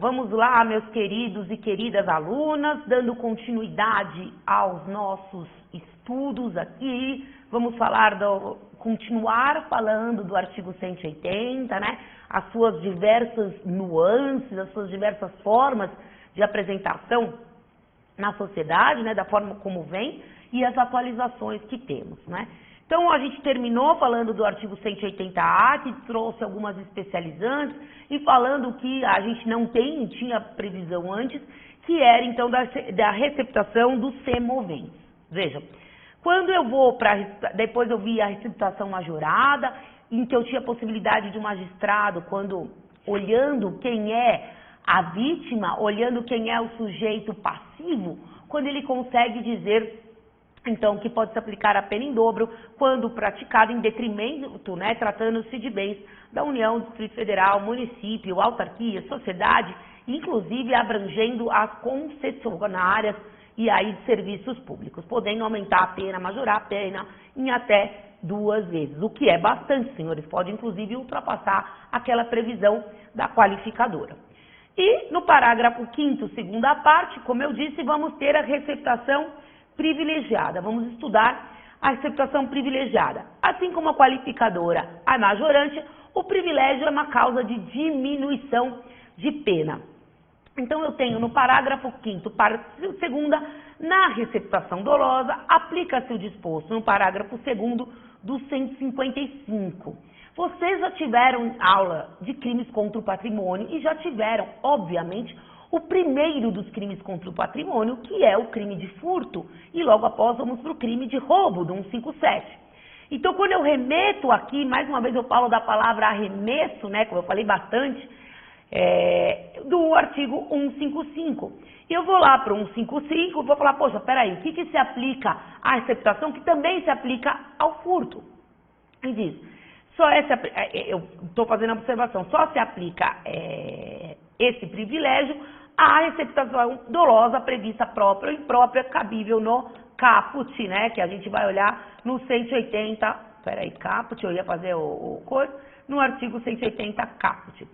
vamos lá, meus queridos e queridas alunas, dando continuidade aos nossos estudos aqui. Vamos continuar falando do artigo 180, né? As suas diversas nuances, as suas diversas formas de apresentação na sociedade, né? Da forma como vem e as atualizações que temos, né? Então, a gente terminou falando do artigo 180A, que trouxe algumas especializantes, e falando que a gente não tinha previsão antes, que era, então, da receptação dos semoventes. Veja, quando eu vou depois eu vi a receptação majorada, em que eu tinha a possibilidade de um magistrado, quando olhando quem é a vítima, olhando quem é o sujeito passivo, quando ele consegue dizer então, que pode se aplicar a pena em dobro quando praticado em detrimento, né, tratando-se de bens da União, Distrito Federal, município, autarquia, sociedade, inclusive abrangendo as concessionárias e aí de serviços públicos, podendo aumentar a pena, majorar a pena em até 2 vezes, o que é bastante, senhores, pode inclusive ultrapassar aquela previsão da qualificadora. E no parágrafo 5º, segunda parte, como eu disse, vamos ter a receptação privilegiada. Vamos estudar a receptação privilegiada. Assim como a qualificadora, a majorante, o privilégio é uma causa de diminuição de pena. Então, eu tenho no parágrafo 5º, parte 2ª, na receptação dolosa, aplica-se o disposto no parágrafo 2º do 155. Vocês já tiveram aula de crimes contra o patrimônio e já tiveram, obviamente, o primeiro dos crimes contra o patrimônio, que é o crime de furto, e logo após vamos para o crime de roubo, do 157. Então, quando eu remeto aqui, mais uma vez eu falo da palavra arremesso, né, como eu falei bastante, do artigo 155. Eu vou lá para o 155, vou falar, poxa, peraí, o que se aplica à receptação, que também se aplica ao furto? E diz, eu estou fazendo a observação, só se aplica esse privilégio a receptação dolosa prevista própria ou imprópria, cabível no caput, né? Que a gente vai olhar no 180, caput, eu ia fazer no artigo 180 caput.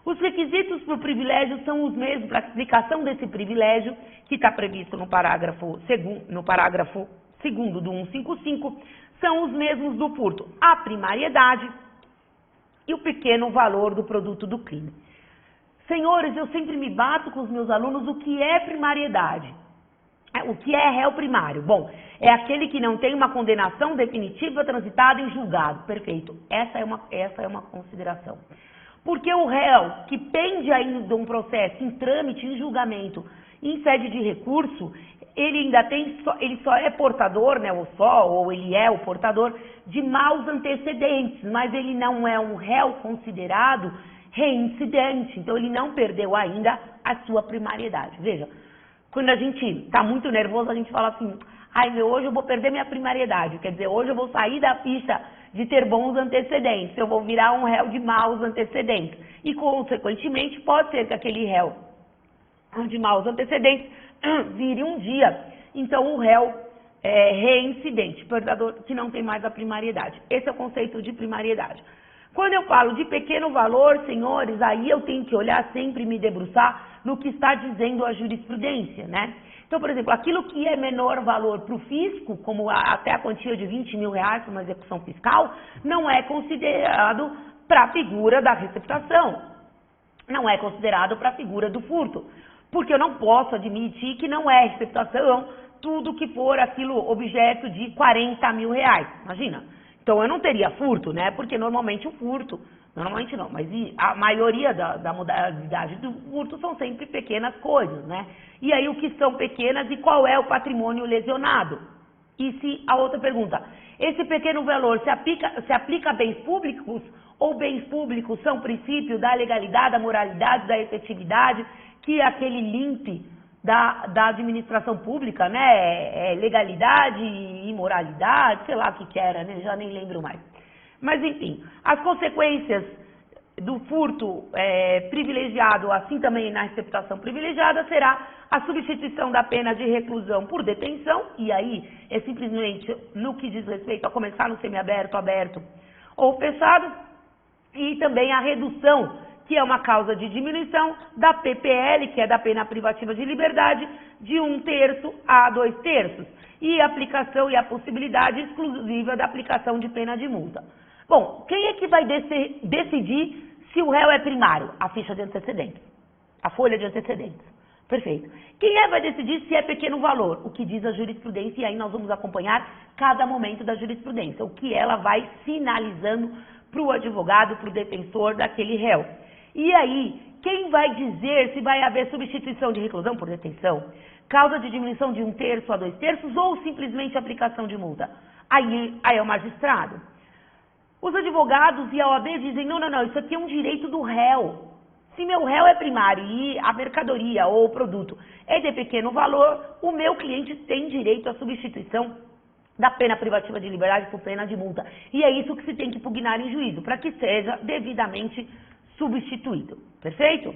Os requisitos para o privilégio são os mesmos para a aplicação desse privilégio que está previsto no parágrafo 2º do 155, são os mesmos do furto, a primariedade e o pequeno valor do produto do crime. Senhores, eu sempre me bato com os meus alunos o que é primariedade. O que é réu primário? Bom, é aquele que não tem uma condenação definitiva transitada em julgado. Perfeito. Essa é uma consideração. Porque o réu que pende ainda de um processo em trâmite, em julgamento, em sede de recurso, ele só é portador, né, ou ele é o portador de maus antecedentes, mas ele não é um réu considerado reincidente, então ele não perdeu ainda a sua primariedade. Veja, quando a gente está muito nervoso, a gente fala assim, hoje eu vou perder minha primariedade, quer dizer, hoje eu vou sair da ficha de ter bons antecedentes, eu vou virar um réu de maus antecedentes. E, consequentemente, pode ser que aquele réu de maus antecedentes vire um dia, então, o réu reincidente, portador que não tem mais a primariedade. Esse é o conceito de primariedade. Quando eu falo de pequeno valor, senhores, aí eu tenho que olhar sempre e me debruçar no que está dizendo a jurisprudência, né? Então, por exemplo, aquilo que é menor valor para o fisco, como até a quantia de R$20 mil para uma execução fiscal, não é considerado para a figura da receptação, não é considerado para a figura do furto, porque eu não posso admitir que não é receptação tudo que for aquilo objeto de R$40 mil, imagina. Então, eu não teria furto, né? Porque normalmente o furto, normalmente não, mas a maioria da modalidade do furto são sempre pequenas coisas, né? E aí, o que são pequenas e qual é o patrimônio lesionado? E se a outra pergunta, esse pequeno valor se aplica a bens públicos ou bens públicos são princípio da legalidade, da moralidade, da efetividade, que é aquele limpe da administração pública, né, legalidade e moralidade, sei lá o que era, né, já nem lembro mais. Mas, enfim, as consequências do furto privilegiado, assim também na receptação privilegiada, será a substituição da pena de reclusão por detenção, e aí é simplesmente no que diz respeito a começar no semiaberto, aberto ou fechado, e também a redução que é uma causa de diminuição da PPL, que é da pena privativa de liberdade, de 1/3 a 2/3, e a aplicação e a possibilidade exclusiva da aplicação de pena de multa. Bom, quem é que vai decidir se o réu é primário? A ficha de antecedentes, a folha de antecedentes. Perfeito. Quem vai decidir se é pequeno valor? O que diz a jurisprudência, e aí nós vamos acompanhar cada momento da jurisprudência, o que ela vai sinalizando para o advogado, para o defensor daquele réu. E aí, quem vai dizer se vai haver substituição de reclusão por detenção, causa de diminuição de 1/3 a 2/3 ou simplesmente aplicação de multa? Aí é o magistrado. Os advogados e a OAB dizem, não, isso aqui é um direito do réu. Se meu réu é primário e a mercadoria ou o produto é de pequeno valor, o meu cliente tem direito à substituição da pena privativa de liberdade por pena de multa. E é isso que se tem que pugnar em juízo, para que seja devidamente substituído. Perfeito?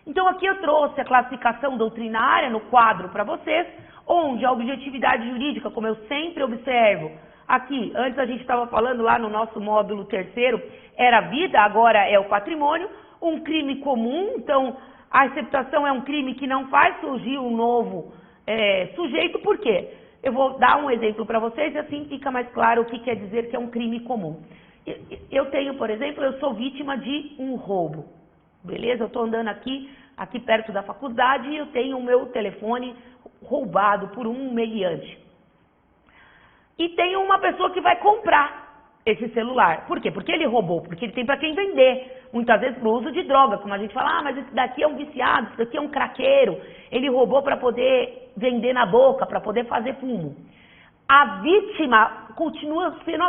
Então aqui eu trouxe a classificação doutrinária no quadro para vocês, onde a objetividade jurídica, como eu sempre observo, aqui, antes a gente estava falando lá no nosso módulo 3º, era a vida, agora é o patrimônio, um crime comum, então a receptação é um crime que não faz surgir um novo sujeito, por quê? Eu vou dar um exemplo para vocês e assim fica mais claro o que quer dizer que é um crime comum. Eu tenho, por exemplo, eu sou vítima de um roubo, beleza? Eu estou andando aqui perto da faculdade e eu tenho o meu telefone roubado por um meliante. E tem uma pessoa que vai comprar esse celular. Por quê? Porque ele roubou, porque ele tem para quem vender. Muitas vezes para o uso de droga, como a gente fala, mas esse daqui é um viciado, esse daqui é um craqueiro. Ele roubou para poder vender na boca, para poder fazer fumo. A vítima continua sendo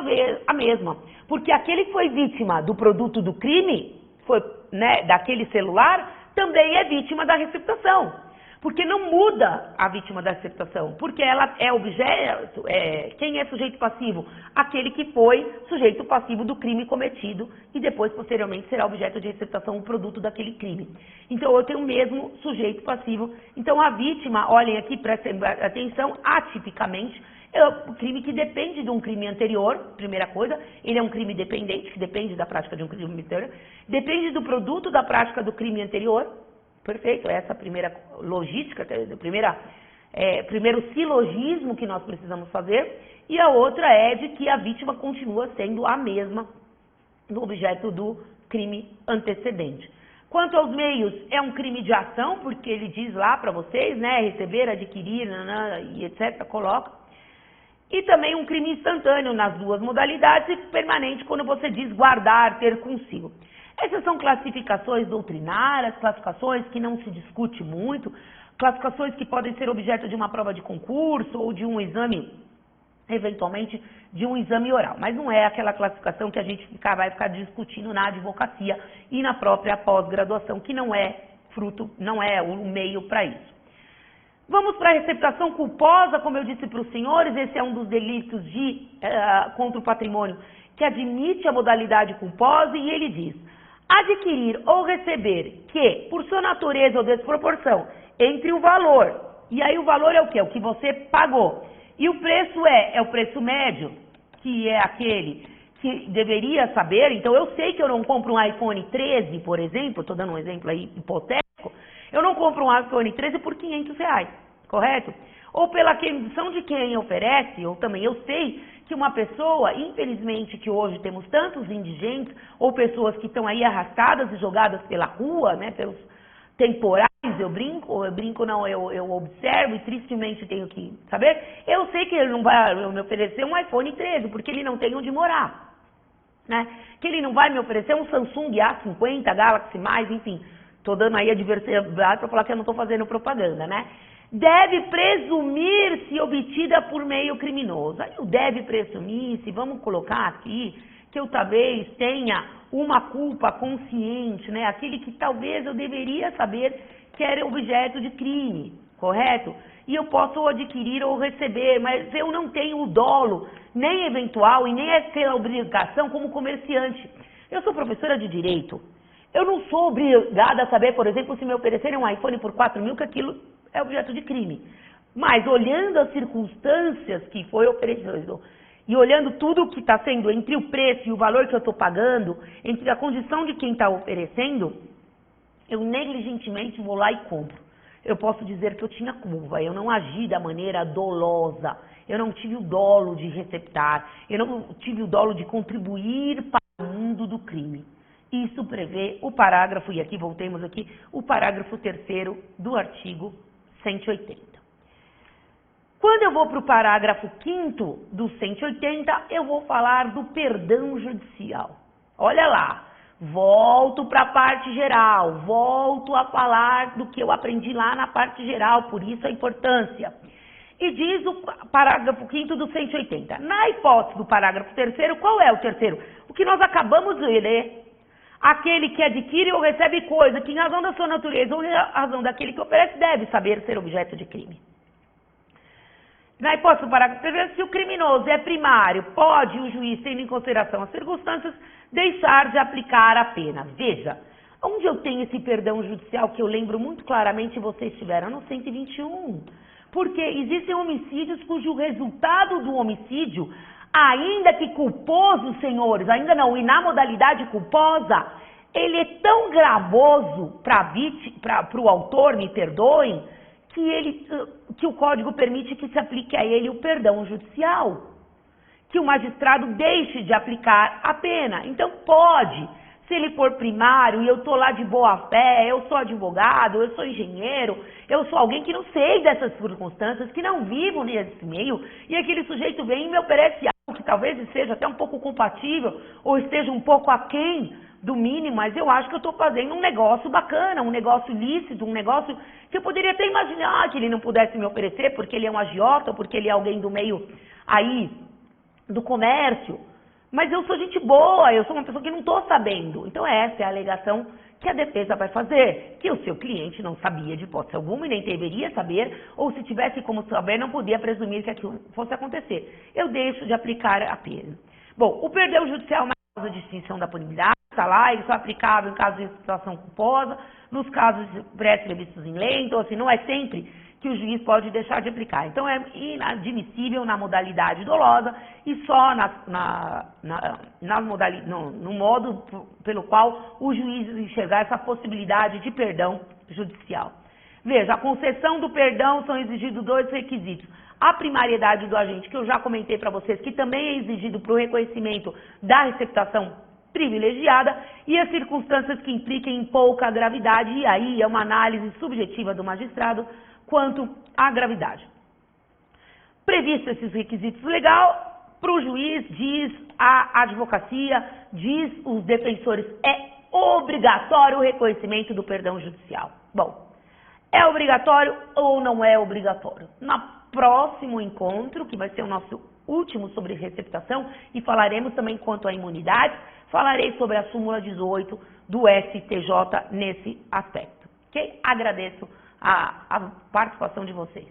a mesma, porque aquele que foi vítima do produto do crime, daquele celular, também é vítima da receptação. Porque não muda a vítima da receptação, porque ela é objeto, quem é sujeito passivo? Aquele que foi sujeito passivo do crime cometido e depois, posteriormente, será objeto de receptação o produto daquele crime. Então, eu tenho o mesmo sujeito passivo. Então, a vítima, olhem aqui, prestem atenção, atipicamente, é um crime que depende de um crime anterior, primeira coisa, ele é um crime dependente, que depende da prática de um crime anterior, depende do produto da prática do crime anterior. Perfeito, essa é a primeira logística, primeiro silogismo que nós precisamos fazer, e a outra é de que a vítima continua sendo a mesma do objeto do crime antecedente. Quanto aos meios, é um crime de ação, porque ele diz lá para vocês, receber, adquirir, e etc, coloca. E também um crime instantâneo nas duas modalidades e permanente quando você diz guardar, ter consigo. Essas são classificações doutrinárias, classificações que não se discute muito, classificações que podem ser objeto de uma prova de concurso ou de um exame, eventualmente, de um exame oral. Mas não é aquela classificação que a gente vai ficar discutindo na advocacia e na própria pós-graduação, que não é o meio para isso. Vamos para a receptação culposa, como eu disse para os senhores, esse é um dos delitos contra o patrimônio que admite a modalidade culposa e ele diz: adquirir ou receber que, por sua natureza ou desproporção, entre o valor, e aí o valor é o quê? O que você pagou, e o preço é o preço médio, que é aquele que deveria saber, então eu sei que eu não compro um iPhone 13, por exemplo, estou dando um exemplo aí hipotético, eu não compro um iPhone 13 por R$500, correto? Ou pela condição de quem oferece, ou também eu sei que uma pessoa, infelizmente que hoje temos tantos indigentes, ou pessoas que estão aí arrastadas e jogadas pela rua, pelos temporais, eu observo e tristemente tenho que saber, eu sei que ele não vai me oferecer um iPhone 13, porque ele não tem onde morar, que ele não vai me oferecer um Samsung A50, Galaxy+, enfim, estou dando aí a diversidade para falar que eu não estou fazendo propaganda, Deve presumir-se obtida por meio criminoso. Aí o deve presumir-se, vamos colocar aqui, que eu talvez tenha uma culpa consciente, aquele que talvez eu deveria saber que era objeto de crime, correto? E eu posso adquirir ou receber, mas eu não tenho o dolo, nem eventual e nem aquela obrigação como comerciante. Eu sou professora de direito. Eu não sou obrigada a saber, por exemplo, se me oferecerem um iPhone por 4.000, que aquilo é objeto de crime. Mas olhando as circunstâncias que foi oferecido e olhando tudo o que está sendo entre o preço e o valor que eu estou pagando, entre a condição de quem está oferecendo, eu negligentemente vou lá e compro. Eu posso dizer que eu tinha culpa, eu não agi da maneira dolosa, eu não tive o dolo de receptar, eu não tive o dolo de contribuir para o mundo do crime. Isso prevê o parágrafo, e aqui voltemos aqui, o parágrafo 3º do artigo 180. Quando eu vou para o parágrafo 5º do 180, eu vou falar do perdão judicial. Olha lá, volto para a parte geral, volto a falar do que eu aprendi lá na parte geral, por isso a importância. E diz o parágrafo 5º do 180. Na hipótese do parágrafo 3º, qual é o terceiro? O que nós acabamos de ler. Aquele que adquire ou recebe coisa que, em razão da sua natureza ou em razão daquele que oferece, deve saber ser objeto de crime. Na hipótese do parágrafo 3º, se o criminoso é primário, pode o juiz, tendo em consideração as circunstâncias, deixar de aplicar a pena. Veja, onde eu tenho esse perdão judicial que eu lembro muito claramente, vocês tiveram no 121. Porque existem homicídios cujo resultado do homicídio, ainda que culposo, senhores, ainda não, e na modalidade culposa, ele é tão gravoso para o autor, me perdoem, que o Código permite que se aplique a ele o perdão judicial, que o magistrado deixe de aplicar a pena. Então pode, se ele for primário e eu estou lá de boa fé, eu sou advogado, eu sou engenheiro, eu sou alguém que não sei dessas circunstâncias, que não vivo nesse meio, e aquele sujeito vem e me oferece algo que talvez seja até um pouco compatível, ou esteja um pouco aquém do mínimo, mas eu acho que eu estou fazendo um negócio bacana, um negócio lícito, um negócio que eu poderia até imaginar que ele não pudesse me oferecer, porque ele é um agiota, ou porque ele é alguém do meio aí, do comércio. Mas eu sou gente boa, eu sou uma pessoa que não estou sabendo. Então essa é a alegação que a defesa vai fazer, que o seu cliente não sabia de hipótese alguma e nem deveria saber, ou se tivesse como saber, não podia presumir que aquilo fosse acontecer. Eu deixo de aplicar a pena. Bom, o perdão judicial na causa de extinção da punibilidade está lá, ele só é aplicável em casos de situação culposa, nos casos pré-previstos em lei, então assim, não é sempre que o juiz pode deixar de aplicar. Então é inadmissível na modalidade dolosa e só no modo pelo qual o juiz enxergar essa possibilidade de perdão judicial. Veja, a concessão do perdão são exigidos 2 requisitos. A primariedade do agente, que eu já comentei para vocês, que também é exigido para o reconhecimento da receptação privilegiada, e as circunstâncias que impliquem em pouca gravidade, e aí é uma análise subjetiva do magistrado quanto à gravidade. Previsto esses requisitos legal, para o juiz, diz a advocacia, diz os defensores, é obrigatório o reconhecimento do perdão judicial. Bom, é obrigatório ou não é obrigatório? No próximo encontro, que vai ser o nosso último sobre receptação, e falaremos também quanto à imunidade, falarei sobre a súmula 18 do STJ nesse aspecto. Ok? Agradeço a participação de vocês.